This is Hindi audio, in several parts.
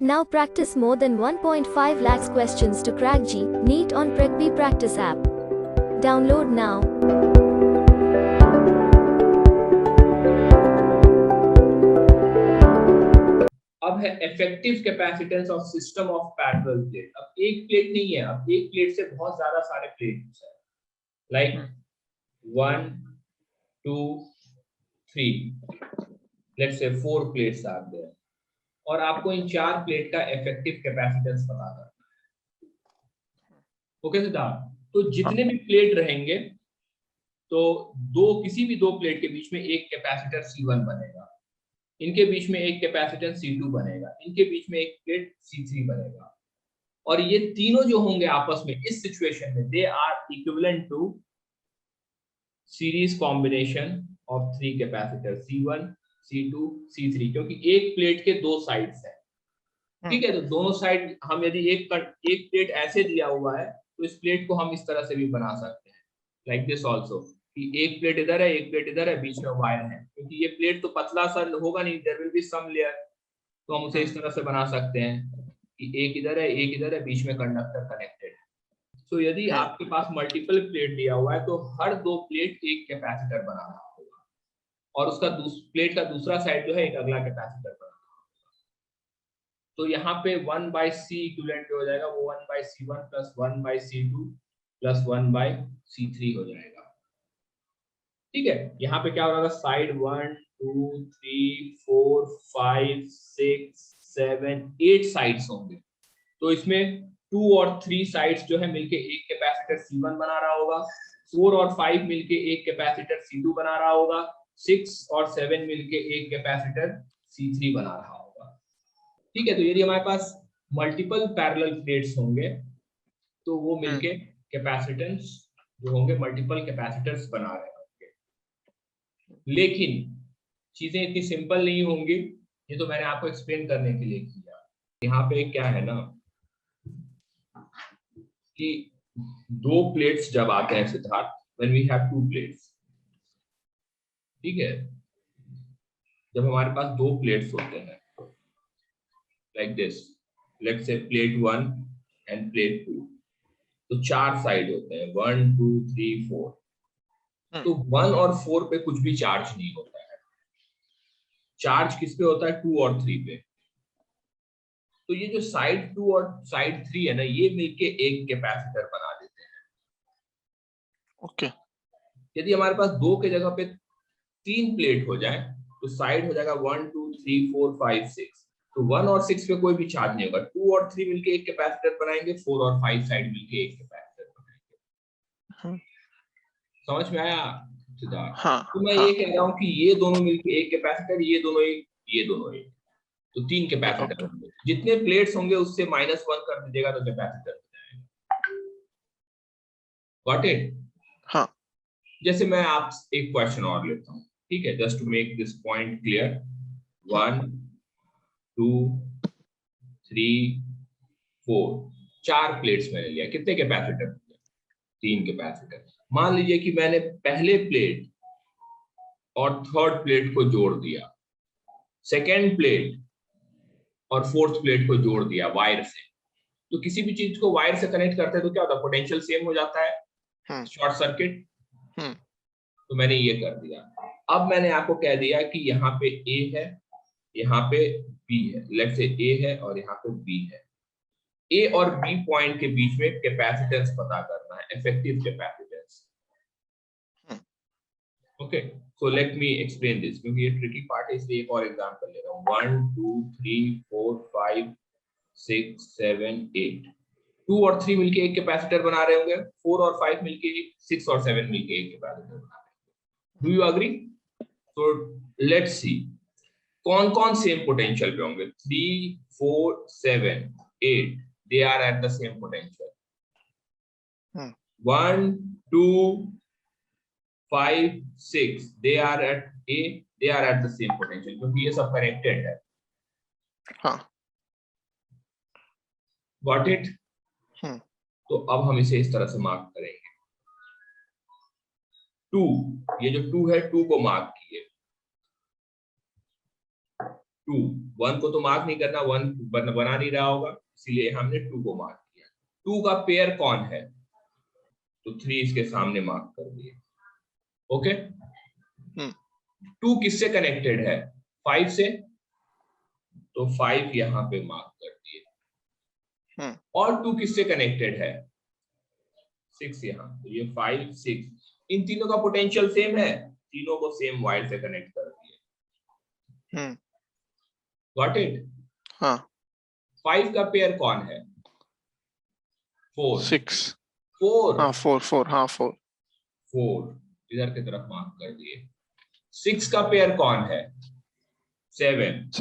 Now practice more than 1.5 lakhs questions to crack JEE, NEET on PracBee practice app. Download now. अब है effective capacitance of system of parallel plate. अब एक प्लेट नहीं है, अब एक प्लेट से बहुत ज्यादा सारे प्लेट्स है, like 1 2 3, let's say 4 plates are there, और आपको इन 4 प्लेट का इफेक्टिव कैपेसिटेंस पता करना है। ओके सिद्धार्थ, तो जितने भी प्लेट रहेंगे तो किसी भी दो प्लेट के बीच में एक कैपेसिटर C1 बनेगा, इनके बीच में एक कैपेसिटेंस C2 बनेगा, इनके बीच में एक प्लेट C3 बनेगा, और ये तीनों जो होंगे आपस में इस सिचुएशन में they are equivalent to series combination of 3 capacitor C1 C2 C3, क्योंकि एक प्लेट के दो साइड्स हैं। ठीक है, तो दोनों साइड हम यदि एक प्लेट ऐसे दिया हुआ है तो इस प्लेट को हम इस तरह से भी बना सकते हैं, लाइक दिस आल्सो, कि एक प्लेट इधर है एक प्लेट इधर है, बीच में वायर है, क्योंकि ये प्लेट तो पतला सा होगा नहीं, there will be some layer, तो हम उसे इस तरह से बना सकते हैं कि एक इधर है एक इधर है, बीच में कंडक्टर कनेक्टेड है। तो यदि आपके पास मल्टीपल प्लेट दिया हुआ है तो हर दो प्लेट एक कैपेसिटर बनाना होगा, और उसका प्लेट का दूसरा साइड जो है एक अगला कैपेसिटर बनाना होगा। तो यहाँ पे 1/C इक्विवेलेंट हो जाएगा, वो 1/C1 plus 1/C2 plus 1/C3 हो जाएगा। ठीक है, यहाँ पे क्या हो रहा है, साइड 1 2 3 4 5 6 7 8 साइड्स होंगे, तो इसमें 2 और 3 साइड्स जो है मिलके एक कैपेसिटर C1 बना रहा होगा, 4 और 5 मिलके एक कैपेसिटर C2 बना रहा होगा, 6 और 7 मिलके एक कैपेसिटर C3 बना रहा होगा। ठीक है, तो यदि हमारे पास मल्टीपल पैरेलल प्लेट्स होंगे तो वो मिलके कैपेसिटेंस जो होंगे मल्टीपल कैपेसिटर्स बना रहे होंगे। लेकिन चीजें इतनी सिंपल नहीं होंगी, ये तो मैंने आपको एक्सप्लेन करने के लिए किया। यहाँ पे क्या है ना कि दो प्लेट्स जब आते हैं Siddharth, when we have 2 plates, ठीक है, जब हमारे पास 2 प्लेट्स होते हैं like this, let's say plate 1 and plate 2, तो 4 साइड होते हैं 1 2 3 4, तो 1 और 4 पे कुछ भी चार्ज नहीं होता है, चार्ज किस पे होता है 2 और 3 पे। तो ये जो साइड 2 और साइड 3 है ना, ये मिलके एक कैपेसिटर बना देते हैं। ओके, यदि हमारे पास 2 के जगह पे 3 प्लेट हो जाए तो साइड हो जाएगा 1 2 3 4 5 6, तो 1 और 6 पे कोई भी चार्ज नहीं होगा, 2 और 3 मिलके एक कैपेसिटर बनाएंगे, 4 और 5 साइड मिलके एक कैपेसिटर बनाएंगे। समझ में आया सिद्धार्थ? तो मैं ये कह रहा हूँ कि ये दोनों मिलके एक कैपेसिटर, ये दोनों एक, ये दोनों एक, तो 3 कैपेसिटर होंगे। जितने प्लेट्स होंगे उससे -1 कर दीजिएगा तो कैपेसिटर हो जाएगा। Got it? हाँ। जैसे मैं आप एक क्वेश्चन और लेता हूँ, ठीक है, just to make this point clear. 1 2 3 4 4 plates मैंने लिया, कितने कैपेसिटर? 3 कैपेसिटर। मान लीजिए कि मैंने पहले प्लेट और थर्ड प्लेट को जोड़ दिया, सेकेंड प्लेट और फोर्थ प्लेट को जोड़ दिया वायर से। तो किसी भी चीज को वायर से कनेक्ट करते हैं तो क्या होता है, पोटेंशियल सेम हो जाता है, शॉर्ट सर्किट। तो मैंने ये कर दिया। अब मैंने आपको कह दिया कि यहाँ पे A है, यहाँ पे B है, लेट्स से A है और यहाँ पे B है। A और B पॉइंट के बीच में कैपेसिटेंस पता करना है, effective capacitance. Okay, so let me explain this, क्योंकि ये ट्रिकी पार्ट है, इसलिए एक और एग्जांपल ले रहा हूँ। 1 2 3 4 5 6 7 8, 2 और 3 मिलके एक कैपेसिटर बना रहे होंगे, 4 और 5 मिलके 6 और 7 मिलके एक कैपेसिटर बना रहे होंगे। Do you agree? तो लेट्स सी कौन कौन सेम पोटेंशियल पे होंगे। 3 4 7 8 they are at the same potential. 1 2 5 6 they are at A, they are at the same potential, क्योंकि ये सब कनेक्टेड है। हाँ, गॉट इट? तो अब हम इसे इस तरह से मार्क करेंगे। 2, ये जो 2 है 2 को मार्क किए, 2, 1 को तो मार्क नहीं करना, 1 बना नहीं रहा होगा, इसीलिए हमने 2 को मार्क किया। 2 का पेयर कौन है, तो 3 इसके सामने मार्क कर दिए। ओके, 2 किससे कनेक्टेड है, 5 से, तो 5 यहाँ पे मार्क कर दिए। और 2 किससे कनेक्टेड है, 6 यहाँ, तो ये 5 6, इन तीनों का पोटेंशियल सेम है, तीनों को सेम वायर से कनेक्ट कर दिए। Got it. हाँ 5 का पेयर कौन है, 4 6 4 हाँ 4 हाँ 4 4 इधर की तरफ मार्क कर दिए। 6 का पेयर कौन है, 7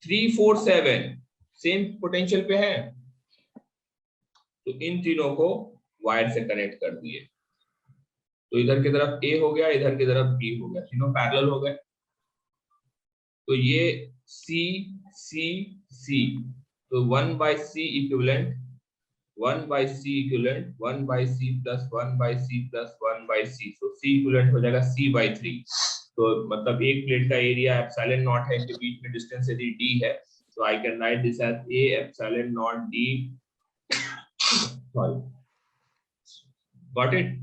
3 4 7 सेम पोटेंशियल पे है, तो इन तीनों को वायर से कनेक्ट कर दिए। तो इधर की तरफ A हो गया, इधर की तरफ B हो गया, तीनों पैरेलल हो गए। तो ये C C C, तो 1/C equivalent 1/C equivalent 1/C plus 1/C plus 1/C, तो C इक्विवेलेंट हो जाएगा C/3। तो मतलब एक प्लेट का एरिया एप्सिलॉन नॉट है, इनके बीच में डिस्टेंस यदि D है, तो I can write this as A epsilon not D। Sorry, got it.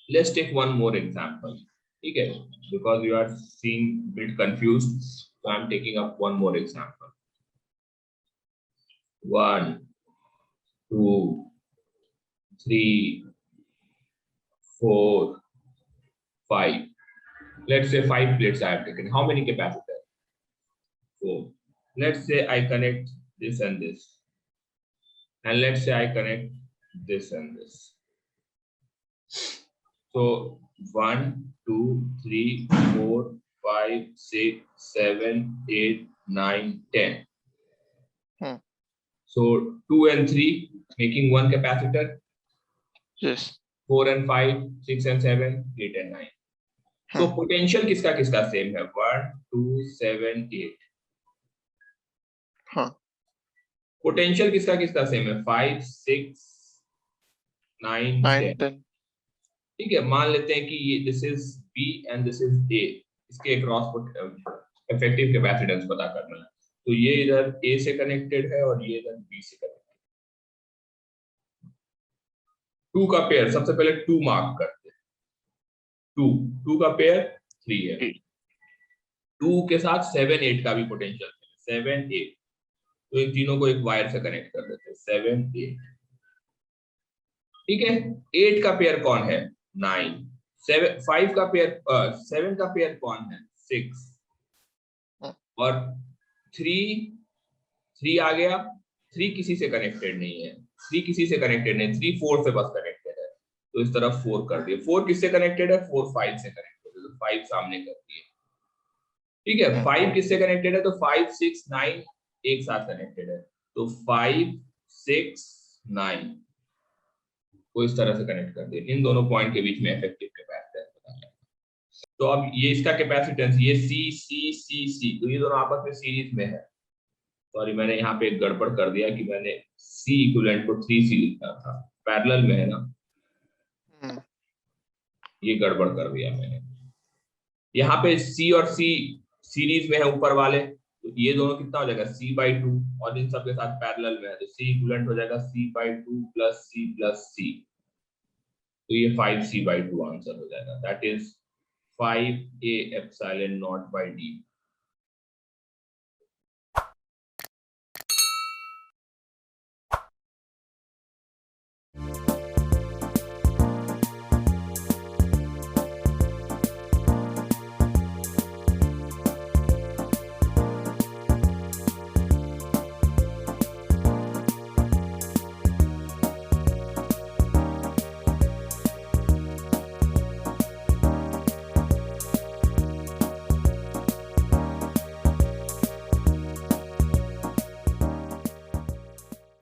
Let's take one more example. Okay, because you are seeing bit confused, so I'm taking up one more example. 1 2 3 4 5. Let's say 5 plates I have taken. How many capacitors? 4. Let's say I connect this and this, and let's say I connect this and this. So 1 2 3 4 5 6 7 8 9 10. So 2 and 3 making one capacitor. yes 4 and 5 6 and 7 8 and 9. So potential किसका किसका सेम है, 1 2 7 8। हाँ पोटेंशियल किसका किसका सेम है, 5 6 9 10। 10 ठीक है, मान लेते हैं कि ये this is B and this is A, इसके अक्रॉस इफेक्टिव कैपेसिटेंस पता करना है। तो ये इधर A से कनेक्टेड है और ये इधर B से कनेक्टेड। 2 का पेयर सबसे पहले 2 मार्क करते हैं। 2 का पेयर 3 है, 2 के साथ 7 8 का भी पोटेंशियल है, 7 8, तो इन तीनों को एक वायर से कनेक्ट कर देते हैं, 7 8। ठीक है, 8 का पेयर कौन है, 9। 5 का पेयर 7 का पेयर कौन है, 6। और 3 आ गया, 3 किसी से कनेक्टेड नहीं है, 3 किसी से कनेक्टेड नहीं, 3 4 से बस कनेक्टेड है, तो इस तरफ 4 कर दिए। 4 किससे कनेक्टेड है, 4 5 से कनेक्टेड है, तो 5 सामने कर दिए। ठीक है, 5 किससे कनेक्टेड है, तो 5 6 9 एक साथ कनेक्टेड है, तो 5 6 9 को इस तरह से कनेक्ट कर दिए। इन दोनों पॉइंट के बीच में इफेक्टिव कैपेसिटेंस बताना है। तो अब ये इसका कैपेसिटेंस, ये C C C C, तो ये दोनों आपस में सीरीज में है। सॉरी, मैंने यहाँ पे एक गड़बड़ कर दिया कि मैंने C इक्विवेलेंट को 3C लिखा था, पैरेलल में है ना, ये गड़बड़ कर दिया मैंने। यहाँ पे C और C सीरीज में है ऊपर वाले, तो ये दोनों कितना हो जाएगा, C/2, और इन सब के साथ पैरेलल में है, तो C इक्विवेलेंट हो जाएगा C/2 plus C plus C, तो ये 5C/2 आंसर हो जाएगा। That is 5A epsilon not by D।